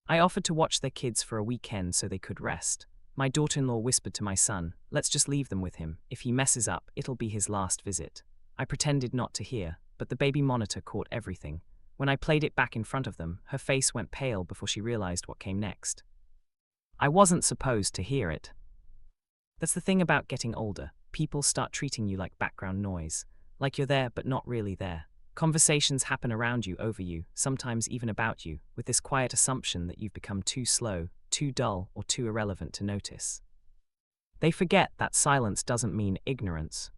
I offered to watch their kids for a weekend so they could rest. My daughter-in-law whispered to my son, "Let's just leave them with him. If he messes up, it'll be his last visit." I pretended not to hear, but the baby monitor caught everything. When I played it back in front of them, her face went pale before she realized what came next. I wasn't supposed to hear it. That's the thing about getting older. People start treating you like background noise, like you're there but not really there. Conversations happen around you, over you, sometimes even about you, with this quiet assumption that you've become too slow, too dull, or too irrelevant to notice. They forget that silence doesn't mean ignorance.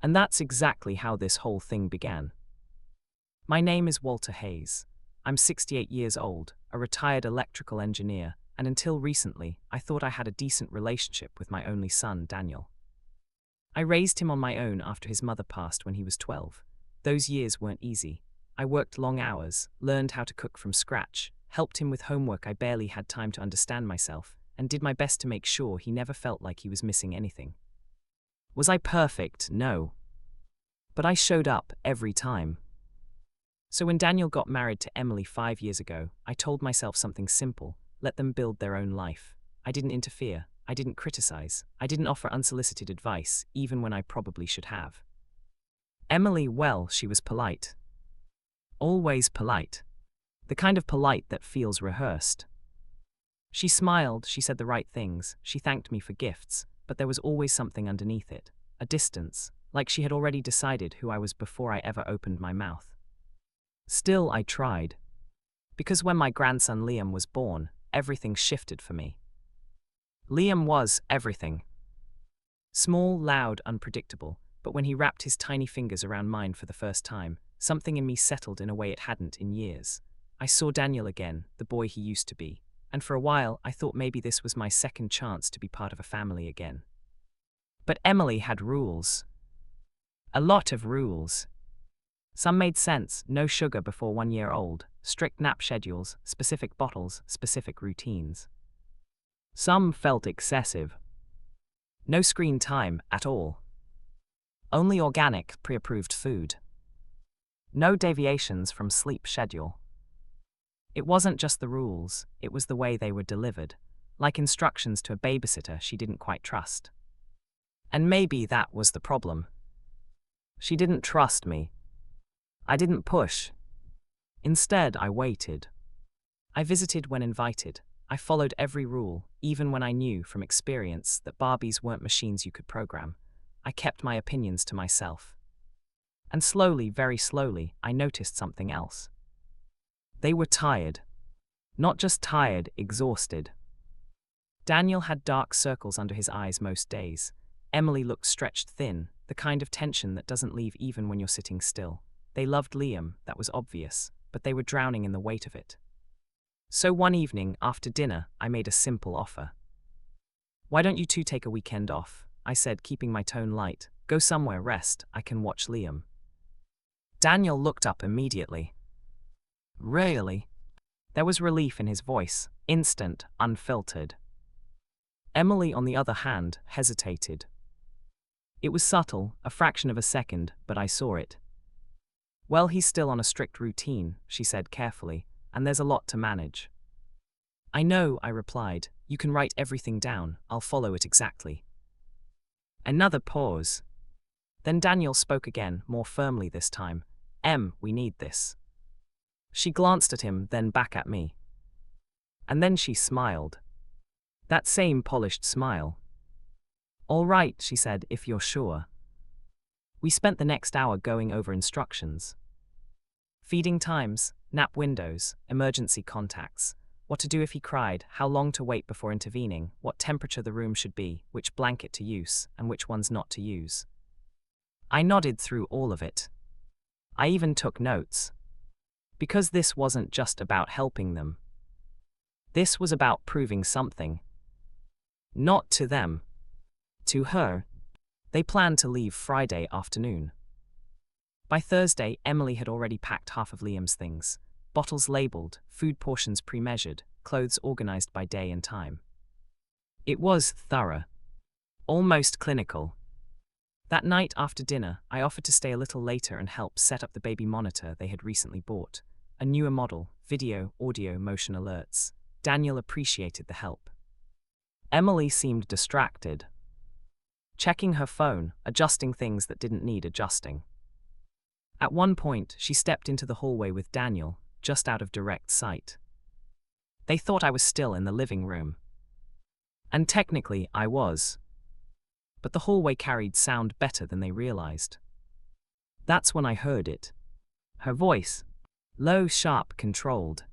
And that's exactly how this whole thing began. My name is Walter Hayes. I'm 68 years old, a retired electrical engineer, and until recently, I thought I had a decent relationship with my only son, Daniel. I raised him on my own after his mother passed when he was 12. Those years weren't easy. I worked long hours, learned how to cook from scratch, helped him with homework I barely had time to understand myself, and did my best to make sure he never felt like he was missing anything. Was I perfect? No. But I showed up every time. So when Daniel got married to Emily 5 years ago, I told myself something simple: let them build their own life. I didn't interfere, I didn't criticize, I didn't offer unsolicited advice, even when I probably should have. Emily, well, she was polite. Always polite. The kind of polite that feels rehearsed. She smiled, she said the right things, she thanked me for gifts, but there was always something underneath it, a distance, like she had already decided who I was before I ever opened my mouth. Still, I tried. Because when my grandson Liam was born, everything shifted for me. Liam was everything. Small, loud, unpredictable, but when he wrapped his tiny fingers around mine for the first time, something in me settled in a way it hadn't in years. I saw Daniel again, the boy he used to be, and for a while I thought maybe this was my second chance to be part of a family again. But Emily had rules. A lot of rules. Some made sense: no sugar before 1 year old, strict nap schedules, specific bottles, specific routines. Some felt excessive. No screen time at all. Only organic, pre-approved food. No deviations from sleep schedule. It wasn't just the rules, it was the way they were delivered, like instructions to a babysitter she didn't quite trust. And maybe that was the problem. She didn't trust me. I didn't push. Instead, I waited. I visited when invited. I followed every rule, even when I knew from experience that Barbies weren't machines you could program. I kept my opinions to myself. And slowly, very slowly, I noticed something else. They were tired. Not just tired, exhausted. Daniel had dark circles under his eyes most days. Emily looked stretched thin, the kind of tension that doesn't leave even when you're sitting still. They loved Liam, that was obvious, but they were drowning in the weight of it. So one evening, after dinner, I made a simple offer. "Why don't you two take a weekend off?" I said, keeping my tone light. "Go somewhere, rest, I can watch Liam." Daniel looked up immediately. "Really?" There was relief in his voice, instant, unfiltered. Emily, on the other hand, hesitated. It was subtle, a fraction of a second, but I saw it. "Well, he's still on a strict routine," she said carefully, "and there's a lot to manage." "I know," I replied. "You can write everything down, I'll follow it exactly." Another pause. Then Daniel spoke again, more firmly this time. "Em, we need this." She glanced at him, then back at me. And then she smiled. That same polished smile. "All right," she said, "if you're sure." We spent the next hour going over instructions. Feeding times, nap windows, emergency contacts, what to do if he cried, how long to wait before intervening, what temperature the room should be, which blanket to use, and which ones not to use. I nodded through all of it. I even took notes. Because this wasn't just about helping them. This was about proving something. Not to them. To her. They planned to leave Friday afternoon. By Thursday, Emily had already packed half of Liam's things. Bottles labeled, food portions pre-measured, clothes organized by day and time. It was thorough. Almost clinical. That night after dinner, I offered to stay a little later and help set up the baby monitor they had recently bought. a newer model, video, audio, motion alerts. Daniel appreciated the help. Emily seemed distracted, checking her phone, adjusting things that didn't need adjusting. At one point, she stepped into the hallway with Daniel, just out of direct sight. They thought I was still in the living room. And technically, I was. But the hallway carried sound better than they realized. That's when I heard it. Her voice. Low, sharp, controlled.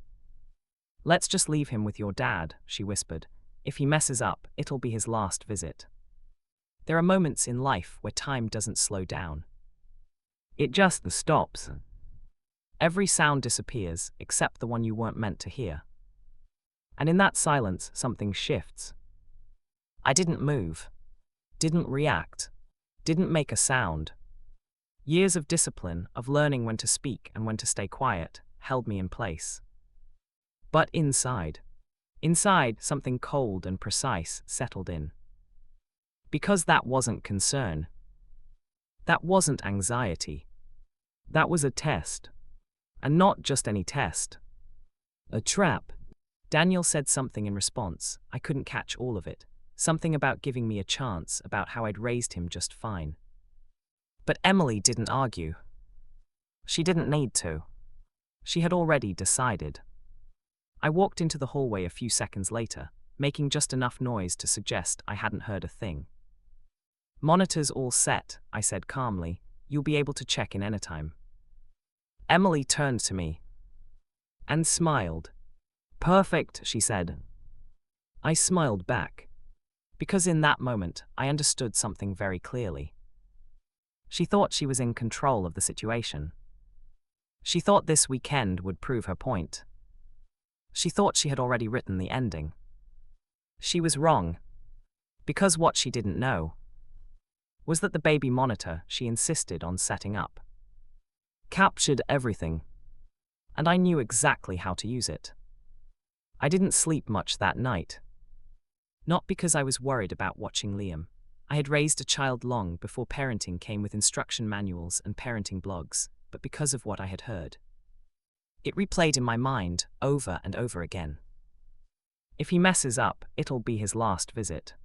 "Let's just leave him with your dad," she whispered. "If he messes up, it'll be his last visit." There are moments in life where time doesn't slow down. It just stops. Every sound disappears, except the one you weren't meant to hear. And in that silence, something shifts. I didn't move. Didn't react. Didn't make a sound. Years of discipline, of learning when to speak and when to stay quiet, held me in place. But inside, something cold and precise settled in. Because that wasn't concern. That wasn't anxiety. That was a test. And not just any test. A trap. Daniel said something in response. I couldn't catch all of it. Something about giving me a chance, about how I'd raised him just fine. But Emily didn't argue. She didn't need to. She had already decided. I walked into the hallway a few seconds later, making just enough noise to suggest I hadn't heard a thing. "Monitors all set," I said calmly. "You'll be able to check in anytime." Emily turned to me and smiled. "Perfect," she said. I smiled back, because in that moment I understood something very clearly. She thought she was in control of the situation. She thought this weekend would prove her point. She thought she had already written the ending. She was wrong, because what she didn't know was that the baby monitor she insisted on setting up captured everything, and I knew exactly how to use it. I didn't sleep much that night. Not because I was worried about watching Liam. I had raised a child long before parenting came with instruction manuals and parenting blogs, but because of what I had heard. It replayed in my mind over and over again. If he messes up, it'll be his last visit.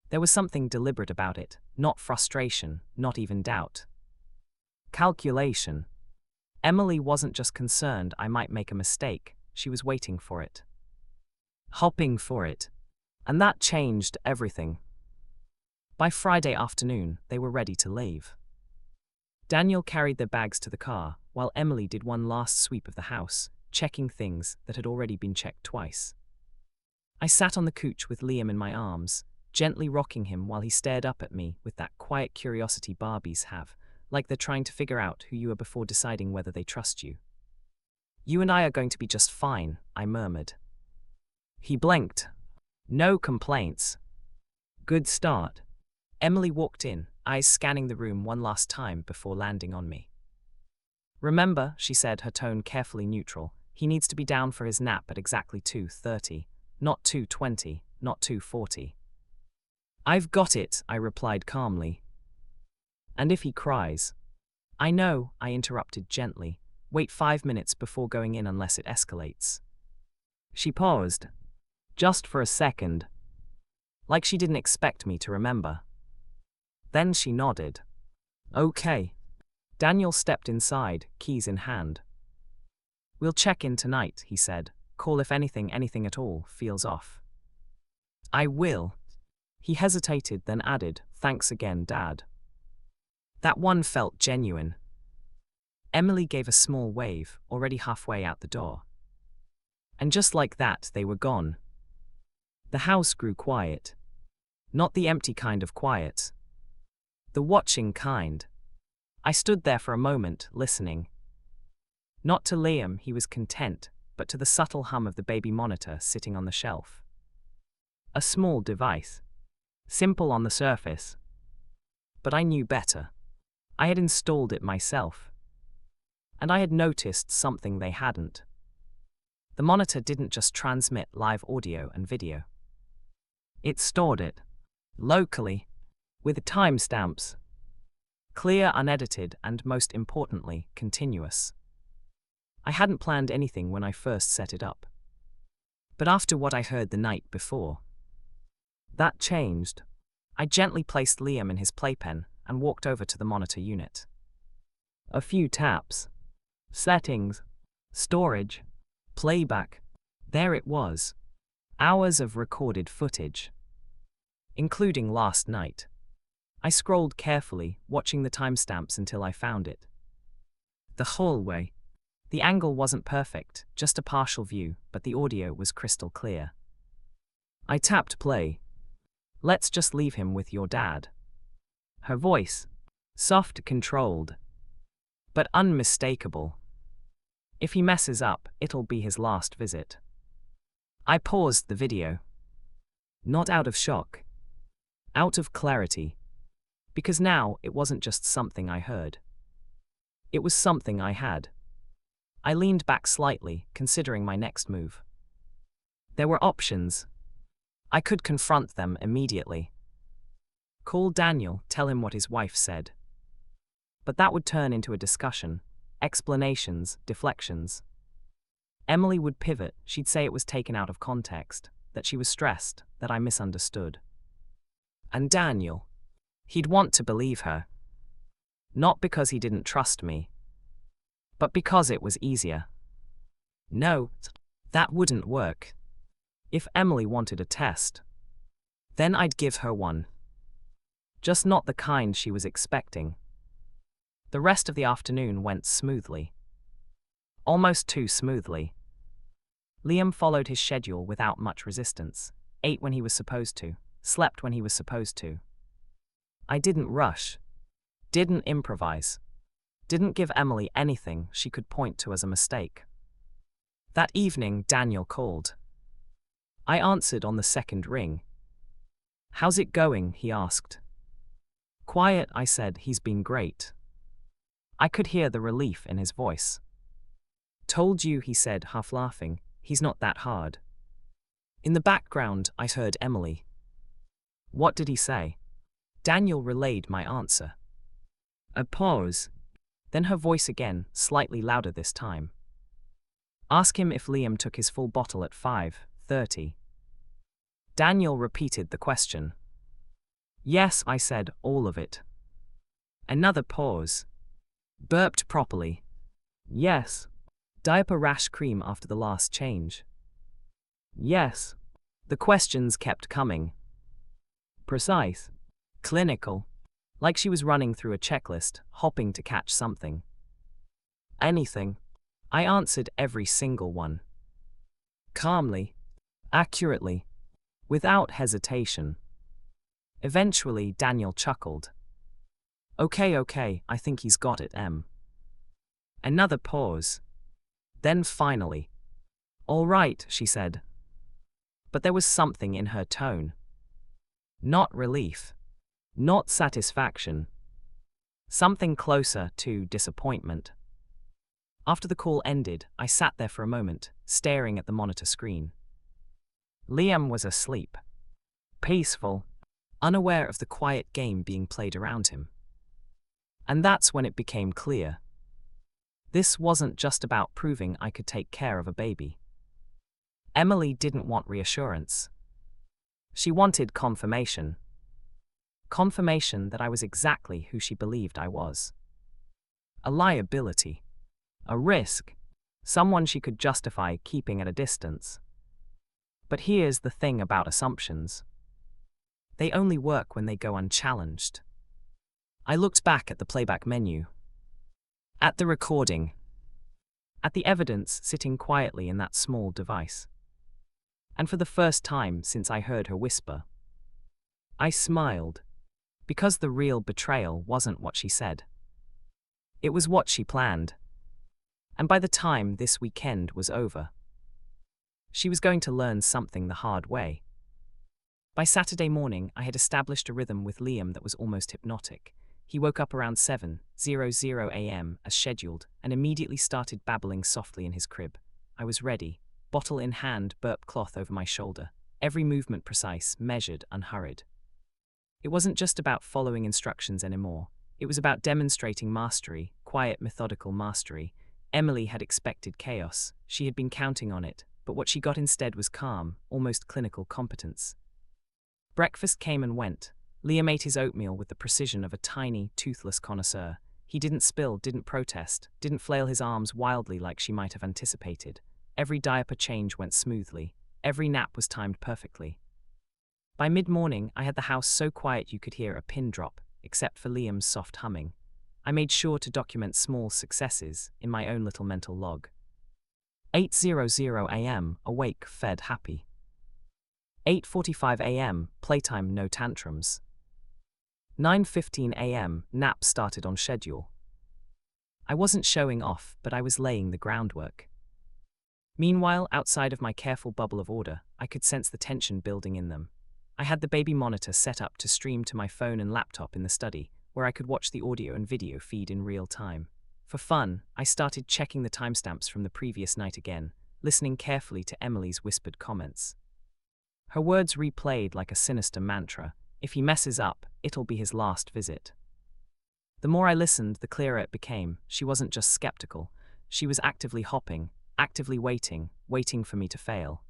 There was something deliberate about it, not frustration, not even doubt. Calculation. Emily wasn't just concerned I might make a mistake, she was waiting for it. Hopping for it. And that changed everything. By Friday afternoon, they were ready to leave. Daniel carried their bags to the car, while Emily did one last sweep of the house, checking things that had already been checked twice. I sat on the couch with Liam in my arms, gently rocking him while he stared up at me with that quiet curiosity Barbies have, like they're trying to figure out who you are before deciding whether they trust you. "You and I are going to be just fine," I murmured. He blinked. "No complaints." "Good start." Emily walked in, eyes scanning the room one last time before landing on me. "Remember," she said, her tone carefully neutral, "he needs to be down for his nap at exactly 2:30, not 2:20, not 2:40. "I've got it," I replied calmly. "And if he cries—" "I know," I interrupted gently. "Wait 5 minutes before going in unless it escalates." She paused. Just for a second. Like she didn't expect me to remember. Then she nodded. "Okay." Daniel stepped inside, keys in hand. "We'll check in tonight," he said. "Call if anything at all, feels off." "I will." He hesitated, then added, "Thanks again, Dad." That one felt genuine. Emily gave a small wave, already halfway out the door. And just like that, they were gone. The house grew quiet. Not the empty kind of quiet. The watching kind. I stood there for a moment, listening. Not to Liam, he was content, but to the subtle hum of the baby monitor sitting on the shelf. A small device. Simple on the surface. But I knew better. I had installed it myself. And I had noticed something they hadn't. The monitor didn't just transmit live audio and video. It stored it. Locally. With timestamps. Clear, unedited, and most importantly, continuous. I hadn't planned anything when I first set it up. But after what I heard the night before, that changed. I gently placed Liam in his playpen and walked over to the monitor unit. A few taps. Settings. Storage. Playback. There it was. Hours of recorded footage. Including last night. I scrolled carefully, watching the timestamps until I found it. The hallway. The angle wasn't perfect, just a partial view, but the audio was crystal clear. I tapped play. Let's just leave him with your dad. Her voice. Soft, controlled. But unmistakable. If he messes up, it'll be his last visit. I paused the video. Not out of shock. Out of clarity. Because now it wasn't just something I heard. It was something I had. I leaned back slightly, considering my next move. There were options. I could confront them immediately. Call Daniel, tell him what his wife said. But that would turn into a discussion, explanations, deflections. Emily would pivot, she'd say it was taken out of context, that she was stressed, that I misunderstood. And Daniel, he'd want to believe her. Not because he didn't trust me, but because it was easier. No, that wouldn't work. If Emily wanted a test, then I'd give her one. Just not the kind she was expecting. The rest of the afternoon went smoothly. Almost too smoothly. Liam followed his schedule without much resistance, ate when he was supposed to, slept when he was supposed to. I didn't rush. Didn't improvise. Didn't give Emily anything she could point to as a mistake. That evening, Daniel called. I answered on the second ring. How's it going? He asked. Quiet, I said. He's been great. I could hear the relief in his voice. Told you, he said, half laughing. He's not that hard. In the background, I heard Emily. What did he say? Daniel relayed my answer. A pause. Then her voice again, slightly louder this time. Ask him if Liam took his full bottle at 5:30. Daniel repeated the question. Yes, I said, all of it. Another pause. Burped properly. Yes. Diaper rash cream after the last change. Yes. The questions kept coming. Precise. Clinical. Like she was running through a checklist, hopping to catch something. Anything. I answered every single one. Calmly. Accurately. Without hesitation. Eventually, Daniel chuckled. Okay, I think he's got it, Em. Another pause. Then finally. All right, she said. But there was something in her tone. Not relief. Not satisfaction. Something closer to disappointment. After the call ended, I sat there for a moment, staring at the monitor screen. Liam was asleep. Peaceful. Unaware of the quiet game being played around him. And that's when it became clear. This wasn't just about proving I could take care of a baby. Emily didn't want reassurance. She wanted confirmation. Confirmation that I was exactly who she believed I was. A liability. A risk. Someone she could justify keeping at a distance. But here's the thing about assumptions. They only work when they go unchallenged. I looked back at the playback menu. At the recording. At the evidence sitting quietly in that small device. And for the first time since I heard her whisper, I smiled. Because the real betrayal wasn't what she said. It was what she planned. And by the time this weekend was over, she was going to learn something the hard way. By Saturday morning, I had established a rhythm with Liam that was almost hypnotic. He woke up around 7:00 a.m. as scheduled and immediately started babbling softly in his crib. I was ready, bottle in hand, burp cloth over my shoulder, every movement precise, measured, unhurried. It wasn't just about following instructions anymore. It was about demonstrating mastery, quiet, methodical mastery, Emily had expected chaos. She had been counting on it, but what she got instead was calm, almost clinical competence. Breakfast came and went. Liam ate his oatmeal with the precision of a tiny, toothless connoisseur. He didn't spill, didn't protest, didn't flail his arms wildly like she might have anticipated. Every diaper change went smoothly. Every nap was timed perfectly. By mid-morning, I had the house so quiet you could hear a pin drop, except for Liam's soft humming. I made sure to document small successes in my own little mental log. 8:00 a.m., awake, fed, happy. 8:45 a.m., playtime, no tantrums. 9:15 a.m., nap started on schedule. I wasn't showing off, but I was laying the groundwork. Meanwhile, outside of my careful bubble of order, I could sense the tension building in them. I had the baby monitor set up to stream to my phone and laptop in the study, where I could watch the audio and video feed in real time. For fun, I started checking the timestamps from the previous night again, listening carefully to Emily's whispered comments. Her words replayed like a sinister mantra. If he messes up, it'll be his last visit. The more I listened, the clearer it became. She wasn't just skeptical. She was actively hopping, actively waiting for me to fail.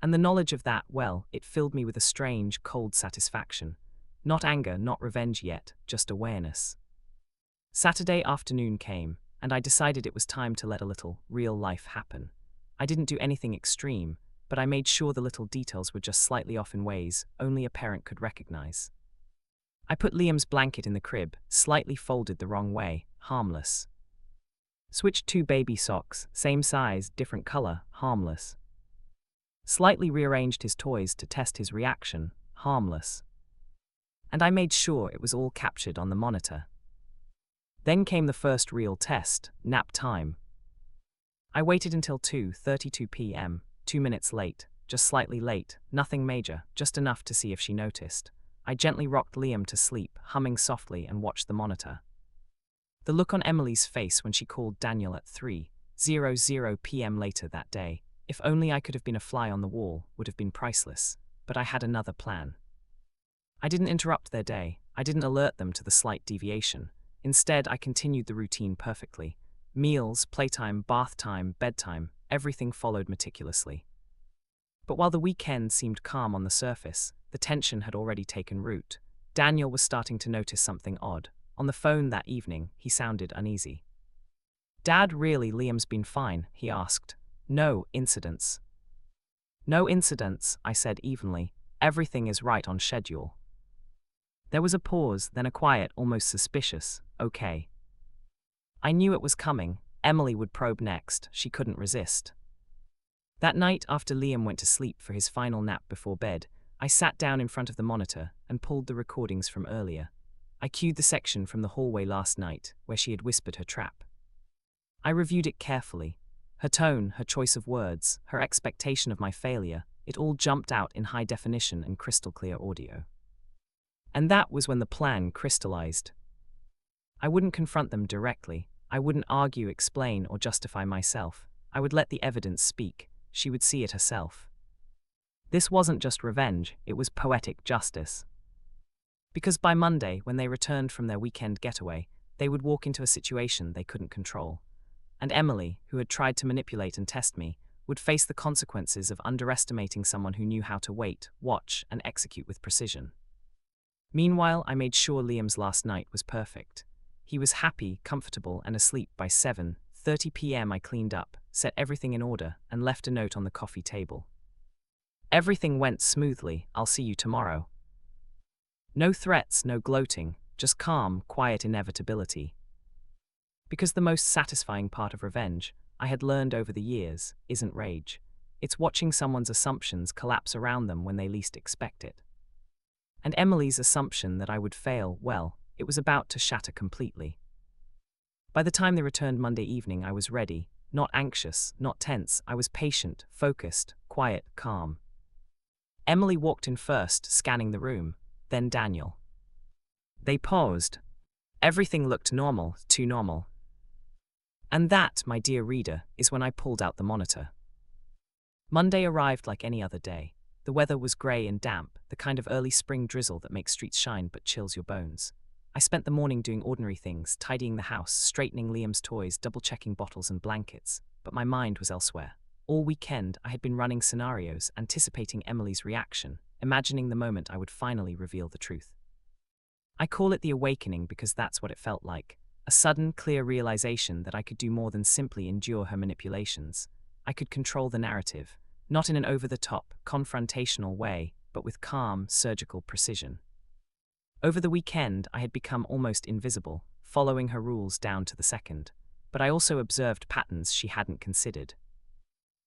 And the knowledge of that, well, it filled me with a strange, cold satisfaction. Not anger, not revenge yet, just awareness. Saturday afternoon came, and I decided it was time to let a little real life happen. I didn't do anything extreme, but I made sure the little details were just slightly off in ways only a parent could recognize. I put Liam's blanket in the crib, slightly folded the wrong way, harmless. Switched 2 baby socks, same size, different color, harmless. Slightly rearranged his toys to test his reaction, harmless. And I made sure it was all captured on the monitor. Then came the first real test, nap time. I waited until 2:32 p.m., 2 minutes late, just slightly late, nothing major, just enough to see if she noticed. I gently rocked Liam to sleep, humming softly, and watched the monitor. The look on Emily's face when she called Daniel at 3:00 p.m. later that day, if only I could have been a fly on the wall, would have been priceless, but I had another plan. I didn't interrupt their day. I didn't alert them to the slight deviation. Instead, I continued the routine perfectly. Meals, playtime, bath time, bedtime, everything followed meticulously. But while the weekend seemed calm on the surface, the tension had already taken root. Daniel was starting to notice something odd. On the phone that evening, he sounded uneasy. "Dad, really, Liam's been fine?" he asked. "No incidents." "No incidents," I said evenly. "Everything is right on schedule." There was a pause, then a quiet, almost suspicious, "Okay." I knew it was coming. Emily would probe next. She couldn't resist. That night, after Liam went to sleep for his final nap before bed, I sat down in front of the monitor and pulled the recordings from earlier. I cued the section from the hallway last night, where she had whispered her trap. I reviewed it carefully. Her tone, her choice of words, her expectation of my failure, it all jumped out in high definition and crystal clear audio. And that was when the plan crystallized. I wouldn't confront them directly. I wouldn't argue, explain, or justify myself. I would let the evidence speak. She would see it herself. This wasn't just revenge, it was poetic justice. Because by Monday, when they returned from their weekend getaway, they would walk into a situation they couldn't control. And Emily, who had tried to manipulate and test me, would face the consequences of underestimating someone who knew how to wait, watch, and execute with precision. Meanwhile, I made sure Liam's last night was perfect. He was happy, comfortable, and asleep by 7:30 p.m. I cleaned up, set everything in order, and left a note on the coffee table. "Everything went smoothly. I'll see you tomorrow." No threats, no gloating, just calm, quiet inevitability. Because the most satisfying part of revenge, I had learned over the years, isn't rage. It's watching someone's assumptions collapse around them when they least expect it. And Emily's assumption that I would fail, well, it was about to shatter completely. By the time they returned Monday evening, I was ready, not anxious, not tense. I was patient, focused, quiet, calm. Emily walked in first, scanning the room, then Daniel. They paused. Everything looked normal, too normal. And that, my dear reader, is when I pulled out the monitor. Monday arrived like any other day. The weather was grey and damp, the kind of early spring drizzle that makes streets shine but chills your bones. I spent the morning doing ordinary things, tidying the house, straightening Liam's toys, double-checking bottles and blankets, but my mind was elsewhere. All weekend, I had been running scenarios, anticipating Emily's reaction, imagining the moment I would finally reveal the truth. I call it the awakening because that's what it felt like. A sudden, clear realization that I could do more than simply endure her manipulations. I could control the narrative, not in an over-the-top, confrontational way, but with calm, surgical precision. Over the weekend, I had become almost invisible, following her rules down to the second. But I also observed patterns she hadn't considered.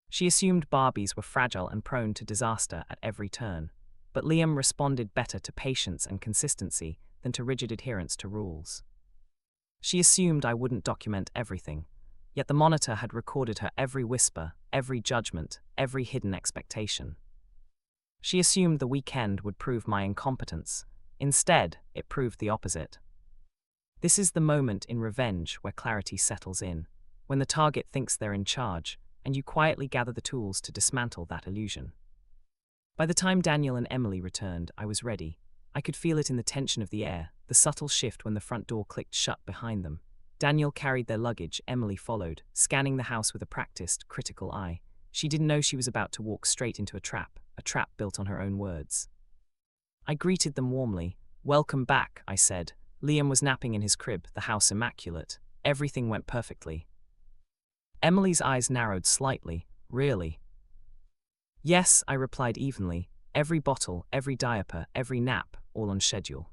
She assumed Barbies were fragile and prone to disaster at every turn, but Liam responded better to patience and consistency than to rigid adherence to rules. She assumed I wouldn't document everything, yet the monitor had recorded her every whisper, every judgment, every hidden expectation. She assumed the weekend would prove my incompetence. Instead, it proved the opposite. This is the moment in revenge where clarity settles in, when the target thinks they're in charge, and you quietly gather the tools to dismantle that illusion. By the time Daniel and Emily returned, I was ready. I could feel it in the tension of the air, the subtle shift when the front door clicked shut behind them. Daniel carried their luggage, Emily followed, scanning the house with a practiced, critical eye. She didn't know she was about to walk straight into a trap built on her own words. I greeted them warmly. "Welcome back," I said. Liam was napping in his crib, the house immaculate. Everything went perfectly. Emily's eyes narrowed slightly. "Really?" "Yes," I replied evenly. "Every bottle, every diaper, every nap, all on schedule."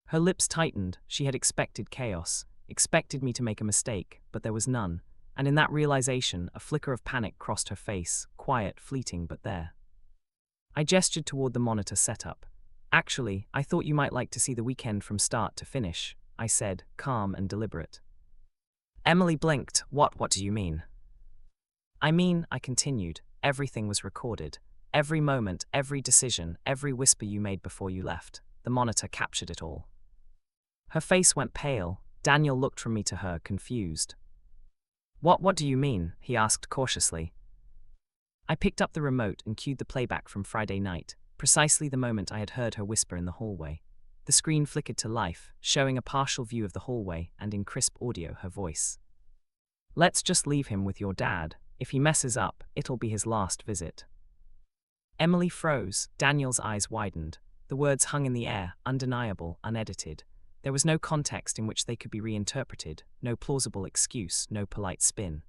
Her lips tightened. She had expected chaos, expected me to make a mistake, but there was none. And in that realization, a flicker of panic crossed her face, quiet, fleeting, but there. I gestured toward the monitor setup. "Actually, I thought you might like to see the weekend from start to finish," I said, calm and deliberate. Emily blinked. What do you mean?" "I mean," I continued, "everything was recorded. Every moment, every decision, every whisper you made before you left. The monitor captured it all." Her face went pale. Daniel looked from me to her, confused. What do you mean?" he asked cautiously. I picked up the remote and cued the playback from Friday night, precisely the moment I had heard her whisper in the hallway. The screen flickered to life, showing a partial view of the hallway and in crisp audio her voice. "Let's just leave him with your dad. If he messes up, it'll be his last visit." Emily froze. Daniel's eyes widened. The words hung in the air, undeniable, unedited. There was no context in which they could be reinterpreted, no plausible excuse, no polite spin.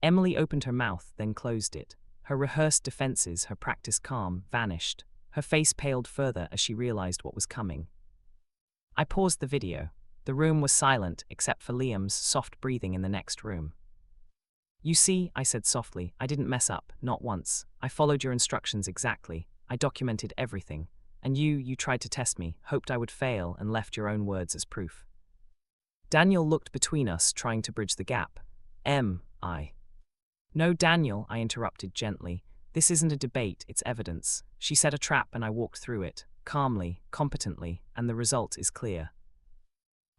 Emily opened her mouth, then closed it. Her rehearsed defenses, her practiced calm, vanished. Her face paled further as she realized what was coming. I paused the video. The room was silent, except for Liam's soft breathing in the next room. "You see," I said softly, "I didn't mess up, not once. I followed your instructions exactly. I documented everything. And you tried to test me, hoped I would fail, and left your own words as proof." Daniel looked between us, trying to bridge the gap. I. "No, Daniel," I interrupted gently. "This isn't a debate, it's evidence. She set a trap and I walked through it, calmly, competently, and the result is clear."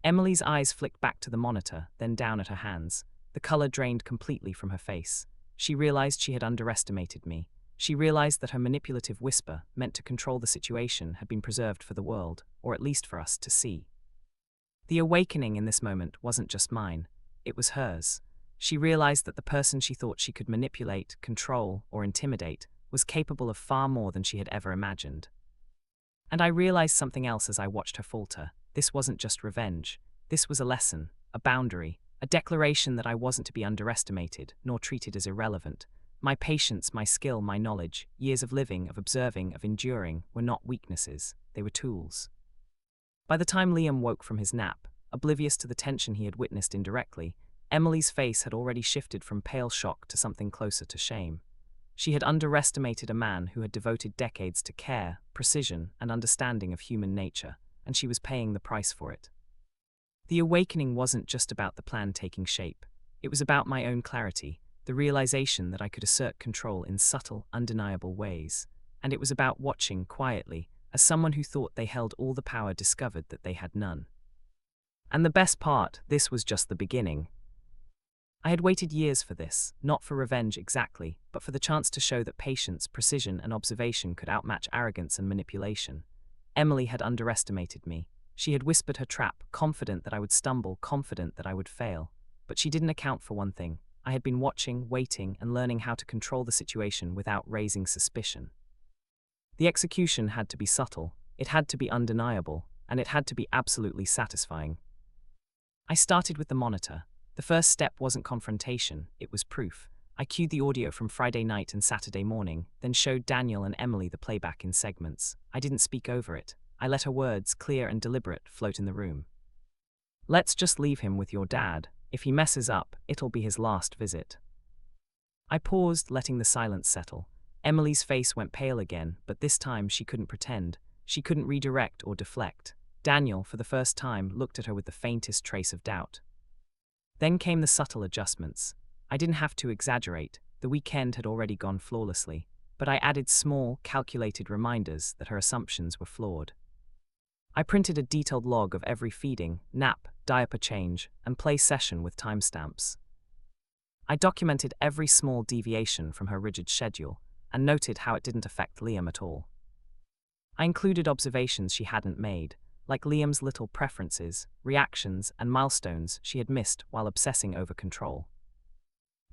Emily's eyes flicked back to the monitor, then down at her hands. The color drained completely from her face. She realized she had underestimated me. She realized that her manipulative whisper, meant to control the situation, had been preserved for the world, or at least for us to see. The awakening in this moment wasn't just mine. It was hers. She realized that the person she thought she could manipulate, control, or intimidate was capable of far more than she had ever imagined. And I realized something else as I watched her falter. This wasn't just revenge. This was a lesson, a boundary, a declaration that I wasn't to be underestimated, nor treated as irrelevant. My patience, my skill, my knowledge, years of living, of observing, of enduring, were not weaknesses. They were tools. By the time Liam woke from his nap, oblivious to the tension he had witnessed indirectly, Emily's face had already shifted from pale shock to something closer to shame. She had underestimated a man who had devoted decades to care, precision, and understanding of human nature, and she was paying the price for it. The awakening wasn't just about the plan taking shape. It was about my own clarity, the realization that I could assert control in subtle, undeniable ways. And it was about watching quietly, as someone who thought they held all the power discovered that they had none. And the best part, this was just the beginning. I had waited years for this, not for revenge exactly, but for the chance to show that patience, precision, and observation could outmatch arrogance and manipulation. Emily had underestimated me. She had whispered her trap, confident that I would stumble, confident that I would fail. But she didn't account for one thing. I had been watching, waiting, and learning how to control the situation without raising suspicion. The execution had to be subtle, it had to be undeniable, and it had to be absolutely satisfying. I started with the monitor. The first step wasn't confrontation, it was proof. I cued the audio from Friday night and Saturday morning, then showed Daniel and Emily the playback in segments. I didn't speak over it. I let her words, clear and deliberate, float in the room. "Let's just leave him with your dad. If he messes up, it'll be his last visit." I paused, letting the silence settle. Emily's face went pale again, but this time she couldn't pretend. She couldn't redirect or deflect. Daniel, for the first time, looked at her with the faintest trace of doubt. Then came the subtle adjustments. I didn't have to exaggerate. The weekend had already gone flawlessly, but I added small, calculated reminders that her assumptions were flawed. I printed a detailed log of every feeding, nap, diaper change, and play session with timestamps. I documented every small deviation from her rigid schedule and noted how it didn't affect Liam at all. I included observations she hadn't made, like Liam's little preferences, reactions, and milestones she had missed while obsessing over control.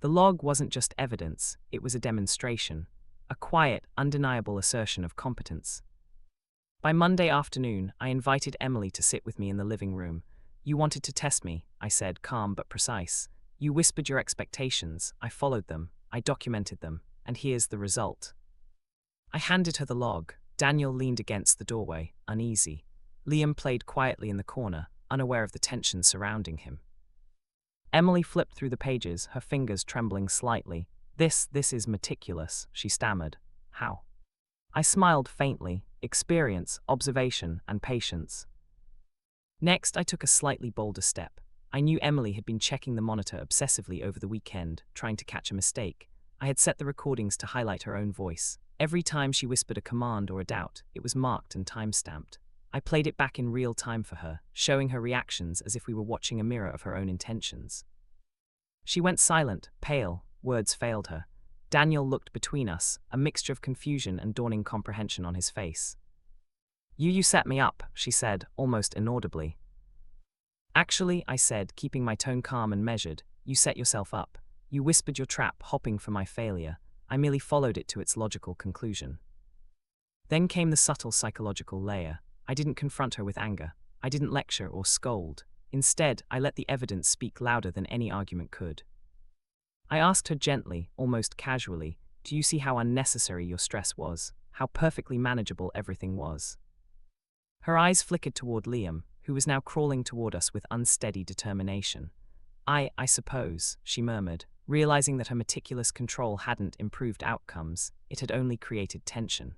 The log wasn't just evidence, it was a demonstration, a quiet, undeniable assertion of competence. By Monday afternoon, I invited Emily to sit with me in the living room. "You wanted to test me," I said, calm but precise. "You whispered your expectations, I followed them, I documented them, and here's the result." I handed her the log. Daniel leaned against the doorway, uneasy. Liam played quietly in the corner, unaware of the tension surrounding him. Emily flipped through the pages, her fingers trembling slightly. This is meticulous," she stammered. "How?" I smiled faintly. Experience, observation, and patience. Next, I took a slightly bolder step. I knew Emily had been checking the monitor obsessively over the weekend, trying to catch a mistake. I had set the recordings to highlight her own voice. Every time she whispered a command or a doubt, it was marked and time-stamped. I played it back in real time for her, showing her reactions as if we were watching a mirror of her own intentions. She went silent, pale, words failed her. Daniel looked between us, a mixture of confusion and dawning comprehension on his face. You set me up," she said, almost inaudibly. "Actually," I said, keeping my tone calm and measured, "you set yourself up. You whispered your trap, hoping for my failure. I merely followed it to its logical conclusion." Then came the subtle psychological layer. I didn't confront her with anger. I didn't lecture or scold. Instead, I let the evidence speak louder than any argument could. I asked her gently, almost casually, "Do you see how unnecessary your stress was? How perfectly manageable everything was?" Her eyes flickered toward Liam, who was now crawling toward us with unsteady determination. I suppose," she murmured, realizing that her meticulous control hadn't improved outcomes, it had only created tension.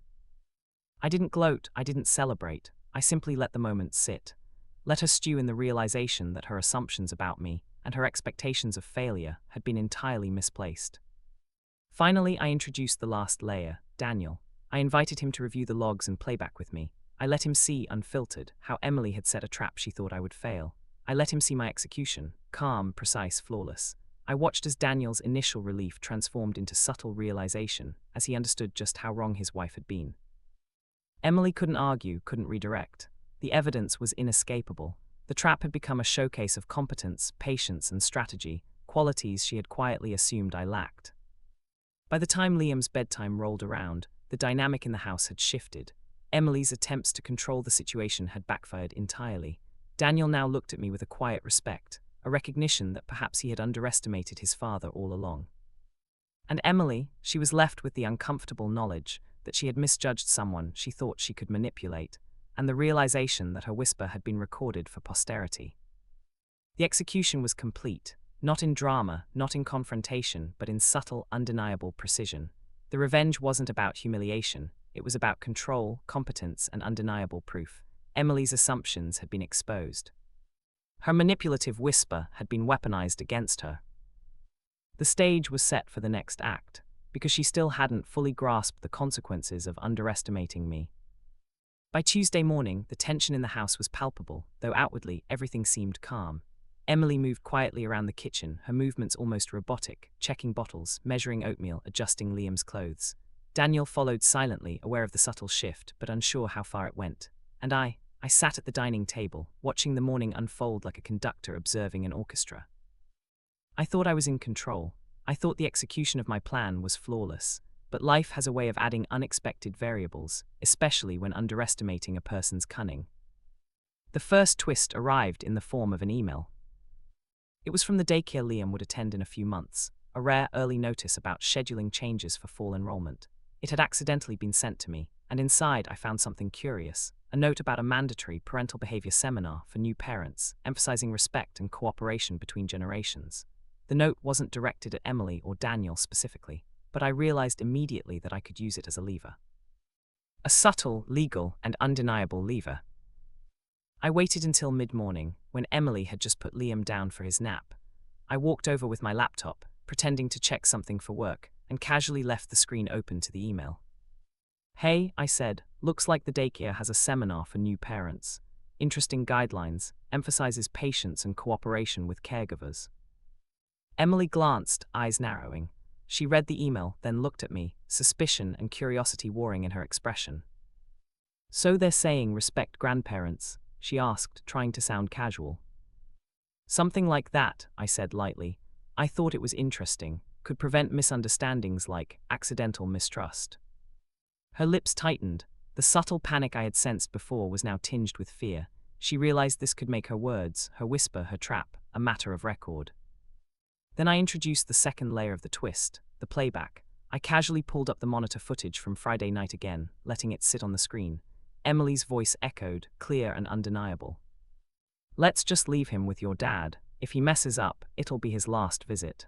I didn't gloat, I didn't celebrate, I simply let the moment sit. Let her stew in the realization that her assumptions about me, and her expectations of failure, had been entirely misplaced. Finally, I introduced the last layer, Daniel. I invited him to review the logs and playback with me. I let him see, unfiltered, how Emily had set a trap she thought I would fail. I let him see my execution, calm, precise, flawless. I watched as Daniel's initial relief transformed into subtle realization, as he understood just how wrong his wife had been. Emily couldn't argue, couldn't redirect. The evidence was inescapable. The trap had become a showcase of competence, patience, and strategy, qualities she had quietly assumed I lacked. By the time Liam's bedtime rolled around, the dynamic in the house had shifted. Emily's attempts to control the situation had backfired entirely. Daniel now looked at me with a quiet respect, a recognition that perhaps he had underestimated his father all along. And Emily, she was left with the uncomfortable knowledge that she had misjudged someone she thought she could manipulate, and the realization that her whisper had been recorded for posterity. The execution was complete, not in drama, not in confrontation, but in subtle, undeniable precision. The revenge wasn't about humiliation, it was about control, competence, and undeniable proof. Emily's assumptions had been exposed. Her manipulative whisper had been weaponized against her. The stage was set for the next act, because she still hadn't fully grasped the consequences of underestimating me. By Tuesday morning, the tension in the house was palpable, though outwardly everything seemed calm. Emily moved quietly around the kitchen, her movements almost robotic, checking bottles, measuring oatmeal, adjusting Liam's clothes. Daniel followed silently, aware of the subtle shift, but unsure how far it went. And I I sat at the dining table, watching the morning unfold like a conductor observing an orchestra. I thought I was in control. I thought the execution of my plan was flawless. But life has a way of adding unexpected variables, especially when underestimating a person's cunning. The first twist arrived in the form of an email. It was from the daycare Liam would attend in a few months, a rare early notice about scheduling changes for fall enrollment. It had accidentally been sent to me, and inside I found something curious, a note about a mandatory parental behavior seminar for new parents, emphasizing respect and cooperation between generations. The note wasn't directed at Emily or Daniel specifically, but I realized immediately that I could use it as a lever. A subtle, legal, and undeniable lever. I waited until mid-morning, when Emily had just put Liam down for his nap. I walked over with my laptop, pretending to check something for work, and casually left the screen open to the email. "Hey," I said, "looks like the daycare has a seminar for new parents. Interesting guidelines, emphasizes patience and cooperation with caregivers." Emily glanced, eyes narrowing. She read the email, then looked at me, suspicion and curiosity warring in her expression. "So they're saying respect grandparents?" she asked, trying to sound casual. "Something like that," I said lightly. I thought it was interesting, could prevent misunderstandings like accidental mistrust. Her lips tightened. The subtle panic I had sensed before was now tinged with fear. She realized this could make her words, her whisper, her trap, a matter of record. Then I introduced the second layer of the twist, the playback. I casually pulled up the monitor footage from Friday night again, letting it sit on the screen. Emily's voice echoed, clear and undeniable. "Let's just leave him with your dad. If he messes up, it'll be his last visit."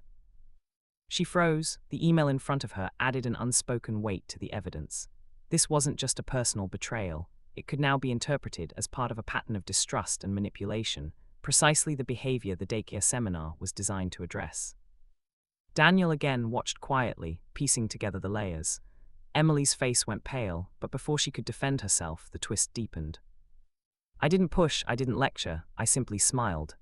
She froze. The email in front of her added an unspoken weight to the evidence. This wasn't just a personal betrayal. It could now be interpreted as part of a pattern of distrust and manipulation, precisely the behavior the daycare seminar was designed to address. Daniel again watched quietly, piecing together the layers. Emily's face went pale, but before she could defend herself, the twist deepened. I didn't push, I didn't lecture, I simply smiled.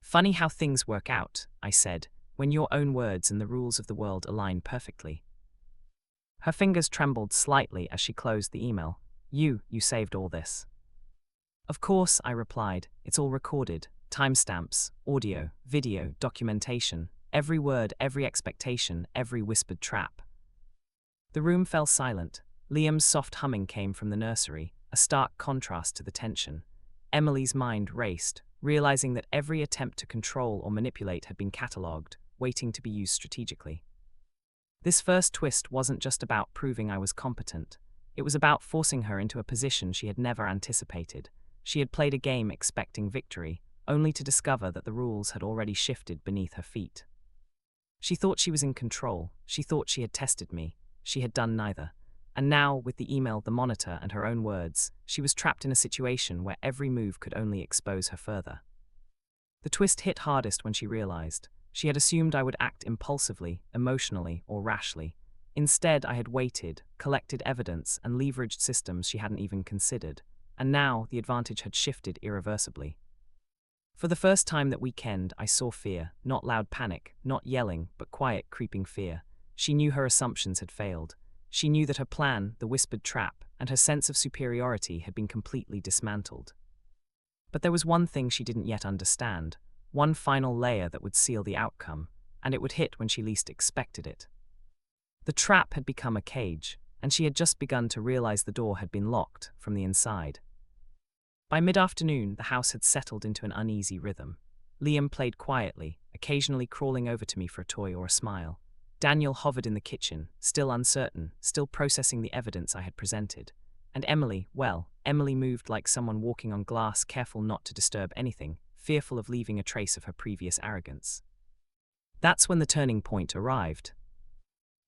"Funny how things work out," I said, "when your own words and the rules of the world align perfectly." Her fingers trembled slightly as she closed the email. You saved all this." "Of course," I replied. "It's all recorded. Timestamps, audio, video, documentation. Every word, every expectation, every whispered trap." The room fell silent. Liam's soft humming came from the nursery, a stark contrast to the tension. Emily's mind raced, realizing that every attempt to control or manipulate had been catalogued, waiting to be used strategically. This first twist wasn't just about proving I was competent. It was about forcing her into a position she had never anticipated. She had played a game expecting victory, only to discover that the rules had already shifted beneath her feet. She thought she was in control. She thought she had tested me. She had done neither. And now, with the email, the monitor, and her own words, she was trapped in a situation where every move could only expose her further. The twist hit hardest when she realized. She had assumed I would act impulsively, emotionally, or rashly. Instead, I had waited, collected evidence, and leveraged systems she hadn't even considered. And now, the advantage had shifted irreversibly. For the first time that weekend, I saw fear, not loud panic, not yelling, but quiet, creeping fear. She knew her assumptions had failed. She knew that her plan, the whispered trap, and her sense of superiority had been completely dismantled. But there was one thing she didn't yet understand, one final layer that would seal the outcome, and it would hit when she least expected it. The trap had become a cage, and she had just begun to realize the door had been locked from the inside. By mid-afternoon, the house had settled into an uneasy rhythm. Liam played quietly, occasionally crawling over to me for a toy or a smile. Daniel hovered in the kitchen, still uncertain, still processing the evidence I had presented. And Emily moved like someone walking on glass, careful not to disturb anything, fearful of leaving a trace of her previous arrogance. That's when the turning point arrived.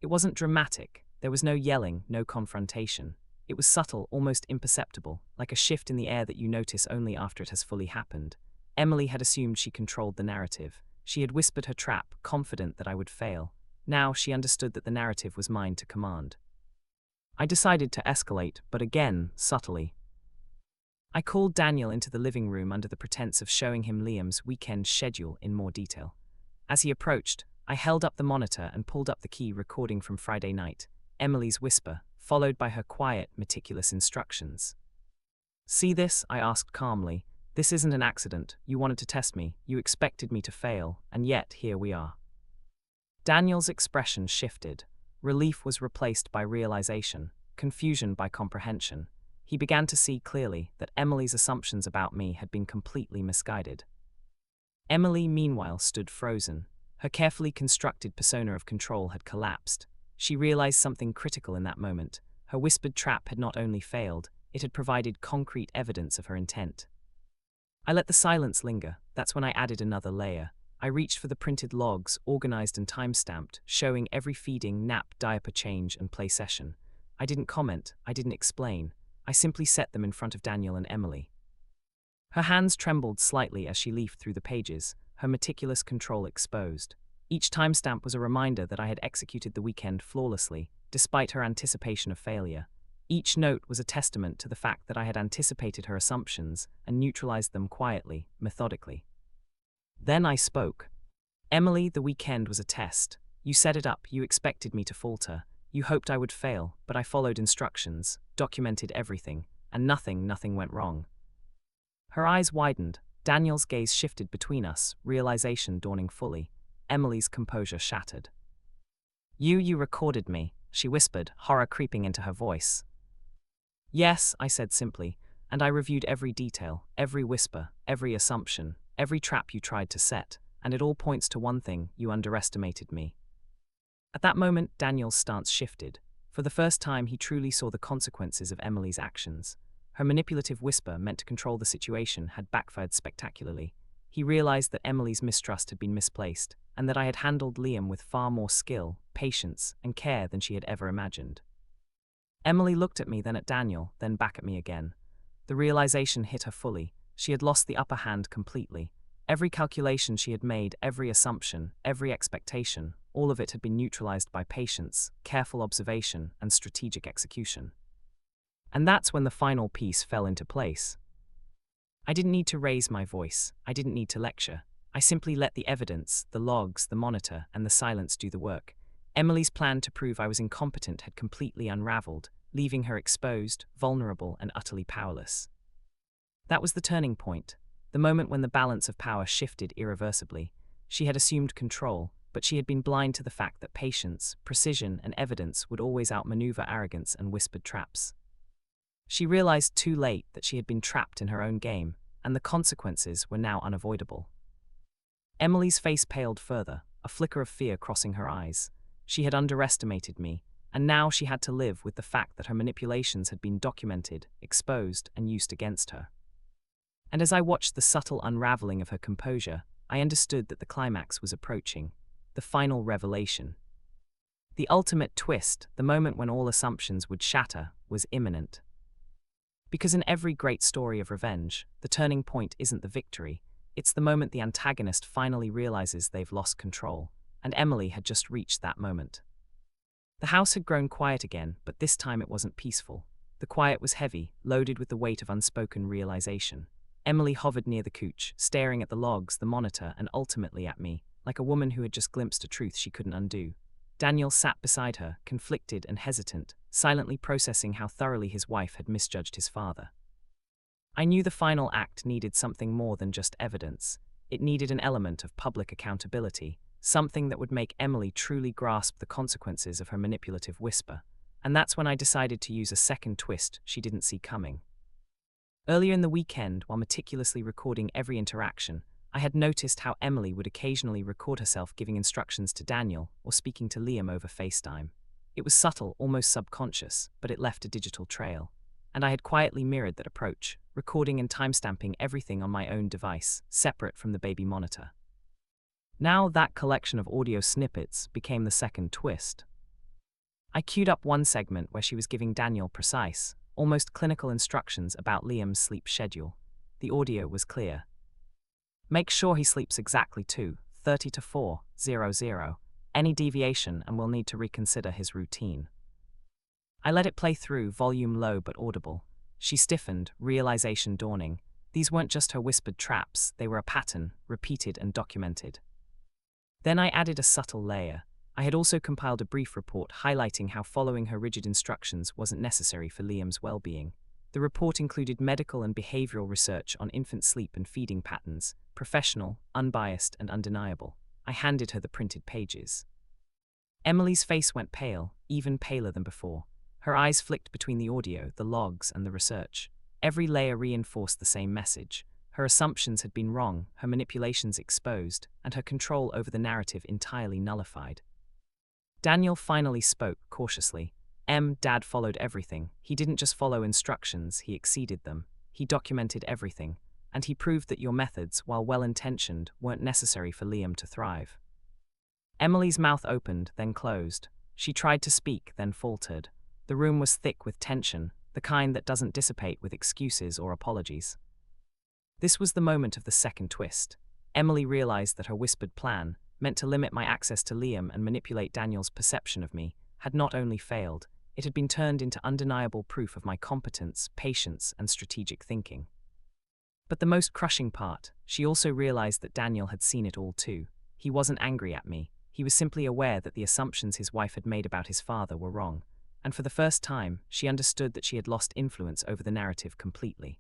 It wasn't dramatic. There was no yelling, no confrontation. It was subtle, almost imperceptible, like a shift in the air that you notice only after it has fully happened. Emily had assumed she controlled the narrative. She had whispered her trap, confident that I would fail. Now she understood that the narrative was mine to command. I decided to escalate, but again, subtly. I called Daniel into the living room under the pretense of showing him Liam's weekend schedule in more detail. As he approached, I held up the monitor and pulled up the key recording from Friday night, Emily's whisper, followed by her quiet, meticulous instructions. See this? I asked calmly. This isn't an accident. You wanted to test me. You expected me to fail, and yet here we are. Daniel's expression shifted. Relief was replaced by realization, confusion by comprehension. He began to see clearly that Emily's assumptions about me had been completely misguided. Emily, meanwhile, stood frozen. Her carefully constructed persona of control had collapsed. She realized something critical in that moment. Her whispered trap had not only failed, it had provided concrete evidence of her intent. I let the silence linger. That's when I added another layer. I reached for the printed logs, organized and time-stamped, showing every feeding, nap, diaper change, and play session. I didn't comment, I didn't explain. I simply set them in front of Daniel and Emily. Her hands trembled slightly as she leafed through the pages, her meticulous control exposed. Each timestamp was a reminder that I had executed the weekend flawlessly, despite her anticipation of failure. Each note was a testament to the fact that I had anticipated her assumptions and neutralized them quietly, methodically. Then I spoke. Emily, the weekend was a test. You set it up, you expected me to falter. You hoped I would fail, but I followed instructions, documented everything, and nothing went wrong. Her eyes widened. Daniel's gaze shifted between us, realization dawning fully. Emily's composure shattered. You recorded me, she whispered, horror creeping into her voice. Yes, I said simply, and I reviewed every detail, every whisper, every assumption, every trap you tried to set, and it all points to one thing: you underestimated me. At that moment, Daniel's stance shifted. For the first time, he truly saw the consequences of Emily's actions. Her manipulative whisper, meant to control the situation, had backfired spectacularly. He realized that Emily's mistrust had been misplaced, and that I had handled Liam with far more skill, patience, and care than she had ever imagined. Emily looked at me, then at Daniel, then back at me again. The realization hit her fully. She had lost the upper hand completely. Every calculation she had made, every assumption, every expectation, all of it had been neutralized by patience, careful observation, and strategic execution. And that's when the final piece fell into place. I didn't need to raise my voice. I didn't need to lecture. I simply let the evidence, the logs, the monitor, and the silence do the work. Emily's plan to prove I was incompetent had completely unraveled, leaving her exposed, vulnerable, and utterly powerless. That was the turning point, the moment when the balance of power shifted irreversibly. She had assumed control, but she had been blind to the fact that patience, precision, and evidence would always outmaneuver arrogance and whispered traps. She realized too late that she had been trapped in her own game, and the consequences were now unavoidable. Emily's face paled further, a flicker of fear crossing her eyes. She had underestimated me, and now she had to live with the fact that her manipulations had been documented, exposed, and used against her. And as I watched the subtle unraveling of her composure, I understood that the climax was approaching, the final revelation. The ultimate twist, the moment when all assumptions would shatter, was imminent. Because in every great story of revenge, the turning point isn't the victory, it's the moment the antagonist finally realizes they've lost control, and Emily had just reached that moment. The house had grown quiet again, but this time it wasn't peaceful. The quiet was heavy, loaded with the weight of unspoken realization. Emily hovered near the couch, staring at the logs, the monitor, and ultimately at me, like a woman who had just glimpsed a truth she couldn't undo. Daniel sat beside her, conflicted and hesitant, silently processing how thoroughly his wife had misjudged his father. I knew the final act needed something more than just evidence. It needed an element of public accountability, something that would make Emily truly grasp the consequences of her manipulative whisper. And that's when I decided to use a second twist she didn't see coming. Earlier in the weekend, while meticulously recording every interaction, I had noticed how Emily would occasionally record herself giving instructions to Daniel or speaking to Liam over FaceTime. It was subtle, almost subconscious, but it left a digital trail. And I had quietly mirrored that approach, recording and timestamping everything on my own device, separate from the baby monitor. Now that collection of audio snippets became the second twist. I queued up one segment where she was giving Daniel precise, almost clinical instructions about Liam's sleep schedule. The audio was clear. Make sure he sleeps exactly 2:30 to 4:00. Any deviation and we'll need to reconsider his routine. I let it play through, volume low but audible. She stiffened, realization dawning. These weren't just her whispered traps, they were a pattern, repeated and documented. Then I added a subtle layer. I had also compiled a brief report highlighting how following her rigid instructions wasn't necessary for Liam's well-being. The report included medical and behavioral research on infant sleep and feeding patterns, professional, unbiased, and undeniable. I handed her the printed pages. Emily's face went pale, even paler than before. Her eyes flicked between the audio, the logs, and the research. Every layer reinforced the same message. Her assumptions had been wrong, her manipulations exposed, and her control over the narrative entirely nullified. Daniel finally spoke, cautiously. Dad followed everything. He didn't just follow instructions, he exceeded them. He documented everything. And he proved that your methods, while well-intentioned, weren't necessary for Liam to thrive. Emily's mouth opened, then closed. She tried to speak, then faltered. The room was thick with tension, the kind that doesn't dissipate with excuses or apologies. This was the moment of the second twist. Emily realized that her whispered plan, meant to limit my access to Liam and manipulate Daniel's perception of me, had not only failed, it had been turned into undeniable proof of my competence, patience, and strategic thinking. But the most crushing part, she also realized that Daniel had seen it all too. He wasn't angry at me. He was simply aware that the assumptions his wife had made about his father were wrong, and for the first time, she understood that she had lost influence over the narrative completely.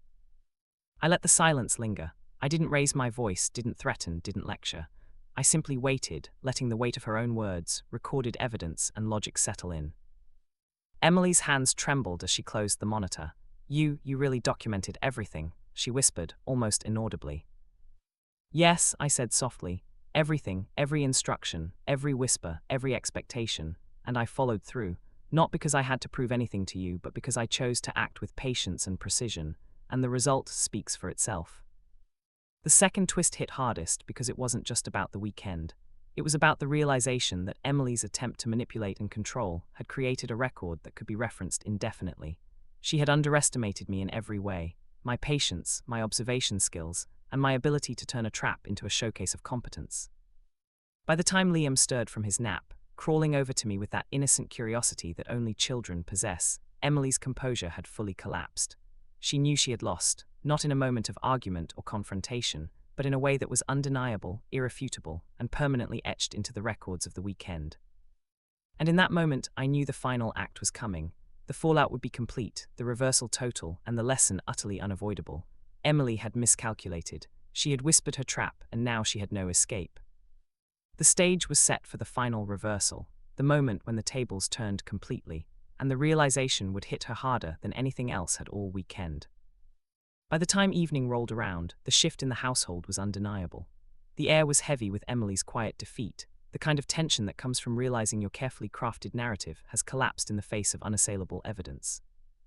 I let the silence linger. I didn't raise my voice, didn't threaten, didn't lecture. I simply waited, letting the weight of her own words, recorded evidence, and logic settle in. Emily's hands trembled as she closed the monitor. You really documented everything," she whispered, almost inaudibly. "Yes," I said softly. "Everything, every instruction, every whisper, every expectation, and I followed through, not because I had to prove anything to you, but because I chose to act with patience and precision, and the result speaks for itself." The second twist hit hardest because it wasn't just about the weekend. It was about the realization that Emily's attempt to manipulate and control had created a record that could be referenced indefinitely. She had underestimated me in every way: my patience, my observation skills, and my ability to turn a trap into a showcase of competence. By the time Liam stirred from his nap, crawling over to me with that innocent curiosity that only children possess, Emily's composure had fully collapsed. She knew she had lost, not in a moment of argument or confrontation, but in a way that was undeniable, irrefutable, and permanently etched into the records of the weekend. And in that moment, I knew the final act was coming. The fallout would be complete, the reversal total, and the lesson utterly unavoidable. Emily had miscalculated. She had whispered her trap, and now she had no escape. The stage was set for the final reversal, the moment when the tables turned completely, and the realization would hit her harder than anything else had all weekend. By the time evening rolled around, the shift in the household was undeniable. The air was heavy with Emily's quiet defeat. The kind of tension that comes from realizing your carefully crafted narrative has collapsed in the face of unassailable evidence.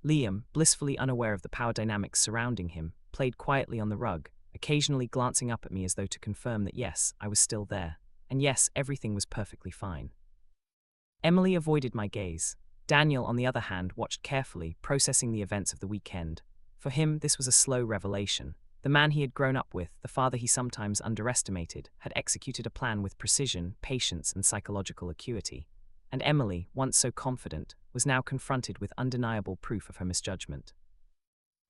Liam, blissfully unaware of the power dynamics surrounding him, played quietly on the rug, occasionally glancing up at me as though to confirm that yes, I was still there, and yes, everything was perfectly fine. Emily avoided my gaze. Daniel, on the other hand, watched carefully, processing the events of the weekend. For him, this was a slow revelation. The man he had grown up with, the father he sometimes underestimated, had executed a plan with precision, patience, and psychological acuity. And Emily, once so confident, was now confronted with undeniable proof of her misjudgment.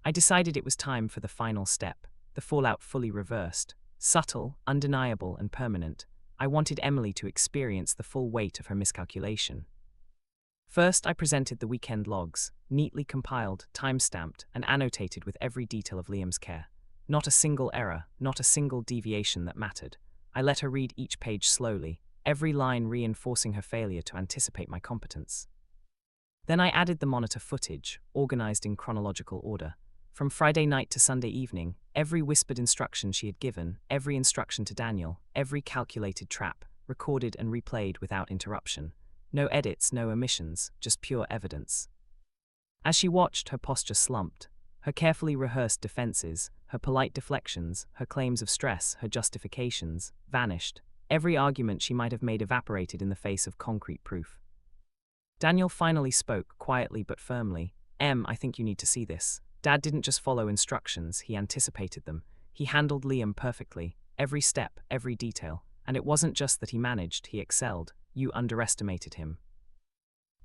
I decided it was time for the final step, the fallout fully reversed. Subtle, undeniable, and permanent, I wanted Emily to experience the full weight of her miscalculation. First, I presented the weekend logs, neatly compiled, time-stamped, and annotated with every detail of Liam's care. Not a single error, not a single deviation that mattered. I let her read each page slowly, every line reinforcing her failure to anticipate my competence. Then I added the monitor footage, organized in chronological order. From Friday night to Sunday evening, every whispered instruction she had given, every instruction to Daniel, every calculated trap, recorded and replayed without interruption. No edits, no omissions, just pure evidence. As she watched, her posture slumped. Her carefully rehearsed defenses, her polite deflections, her claims of stress, her justifications, vanished. Every argument she might have made evaporated in the face of concrete proof. Daniel finally spoke, quietly but firmly. I think you need to see this. Dad didn't just follow instructions, he anticipated them. He handled Liam perfectly, every step, every detail. And it wasn't just that he managed, he excelled. You underestimated him."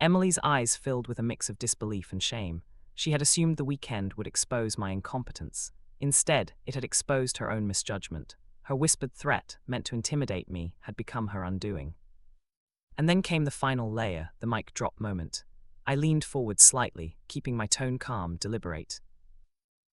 Emily's eyes filled with a mix of disbelief and shame. She had assumed the weekend would expose my incompetence. Instead, it had exposed her own misjudgment. Her whispered threat, meant to intimidate me, had become her undoing. And then came the final layer, the mic drop moment. I leaned forward slightly, keeping my tone calm, deliberate.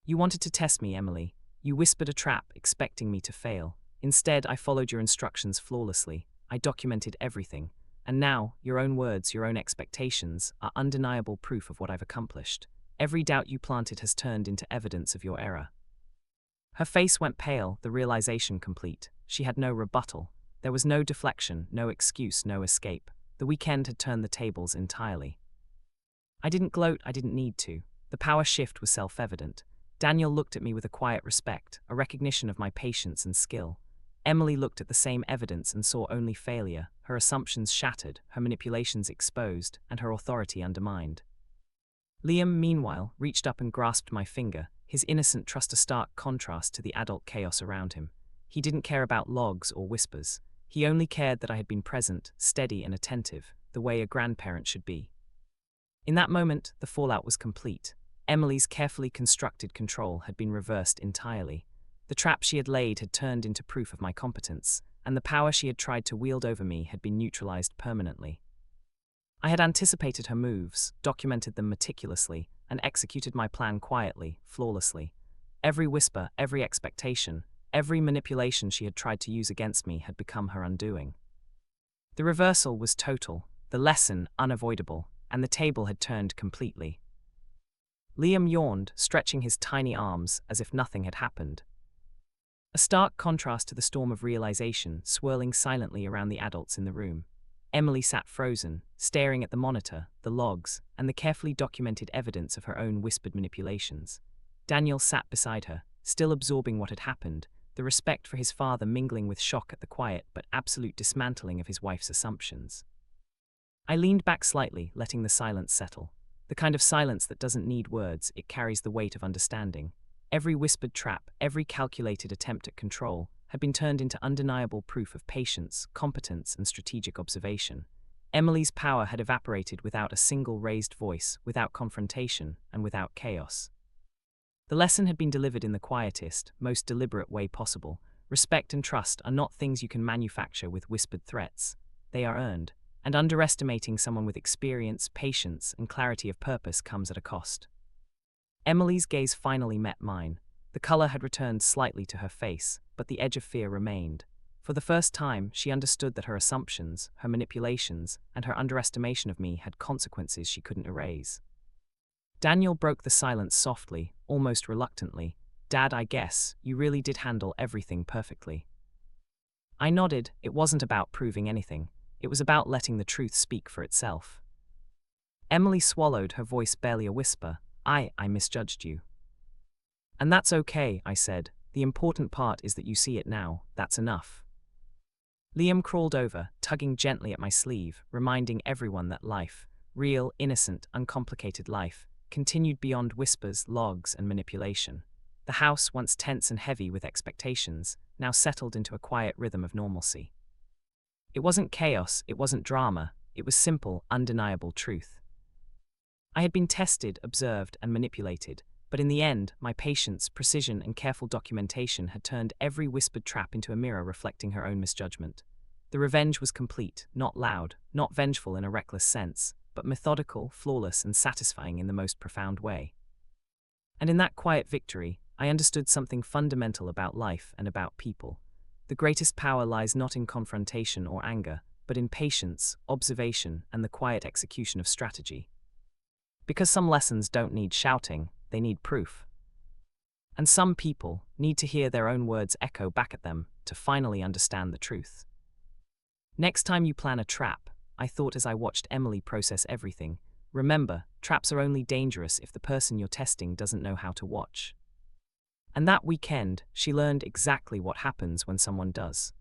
You wanted to test me, Emily. You whispered a trap, expecting me to fail. Instead, I followed your instructions flawlessly. I documented everything. And now, your own words, your own expectations, are undeniable proof of what I've accomplished. Every doubt you planted has turned into evidence of your error. Her face went pale, the realization complete. She had no rebuttal. There was no deflection, no excuse, no escape. The weekend had turned the tables entirely. I didn't gloat, I didn't need to. The power shift was self-evident. Daniel looked at me with a quiet respect, a recognition of my patience and skill. Emily looked at the same evidence and saw only failure, her assumptions shattered, her manipulations exposed, and her authority undermined. Liam, meanwhile, reached up and grasped my finger, his innocent trust a stark contrast to the adult chaos around him. He didn't care about logs or whispers. He only cared that I had been present, steady and attentive, the way a grandparent should be. In that moment, the fallout was complete. Emily's carefully constructed control had been reversed entirely. The trap she had laid had turned into proof of my competence, and the power she had tried to wield over me had been neutralized permanently. I had anticipated her moves, documented them meticulously, and executed my plan quietly, flawlessly. Every whisper, every expectation, every manipulation she had tried to use against me had become her undoing. The reversal was total, the lesson unavoidable, and the table had turned completely. Liam yawned, stretching his tiny arms as if nothing had happened. A stark contrast to the storm of realization swirling silently around the adults in the room. Emily sat frozen, staring at the monitor, the logs, and the carefully documented evidence of her own whispered manipulations. Daniel sat beside her, still absorbing what had happened, the respect for his father mingling with shock at the quiet but absolute dismantling of his wife's assumptions. I leaned back slightly, letting the silence settle. The kind of silence that doesn't need words, it carries the weight of understanding. Every whispered trap, every calculated attempt at control, had been turned into undeniable proof of patience, competence, and strategic observation. Emily's power had evaporated without a single raised voice, without confrontation, and without chaos. The lesson had been delivered in the quietest, most deliberate way possible. Respect and trust are not things you can manufacture with whispered threats. They are earned, and underestimating someone with experience, patience, and clarity of purpose comes at a cost. Emily's gaze finally met mine. The color had returned slightly to her face, but the edge of fear remained. For the first time, she understood that her assumptions, her manipulations, and her underestimation of me had consequences she couldn't erase. Daniel broke the silence softly, almost reluctantly. "Dad, I guess you really did handle everything perfectly." I nodded. It wasn't about proving anything. It was about letting the truth speak for itself. Emily swallowed, her voice barely a whisper. I misjudged you." "And that's okay," I said. "The important part is that you see it now. That's enough." Liam crawled over, tugging gently at my sleeve, reminding everyone that life, real, innocent, uncomplicated life, continued beyond whispers, logs, and manipulation. The house, once tense and heavy with expectations, now settled into a quiet rhythm of normalcy. It wasn't chaos, it wasn't drama, it was simple, undeniable truth. I had been tested, observed, and manipulated, but in the end, my patience, precision, and careful documentation had turned every whispered trap into a mirror reflecting her own misjudgment. The revenge was complete, not loud, not vengeful in a reckless sense, but methodical, flawless, and satisfying in the most profound way. And in that quiet victory, I understood something fundamental about life and about people. The greatest power lies not in confrontation or anger, but in patience, observation, and the quiet execution of strategy. Because some lessons don't need shouting, they need proof. And some people need to hear their own words echo back at them to finally understand the truth. Next time you plan a trap, I thought as I watched Emily process everything, remember, traps are only dangerous if the person you're testing doesn't know how to watch. And that weekend, she learned exactly what happens when someone does.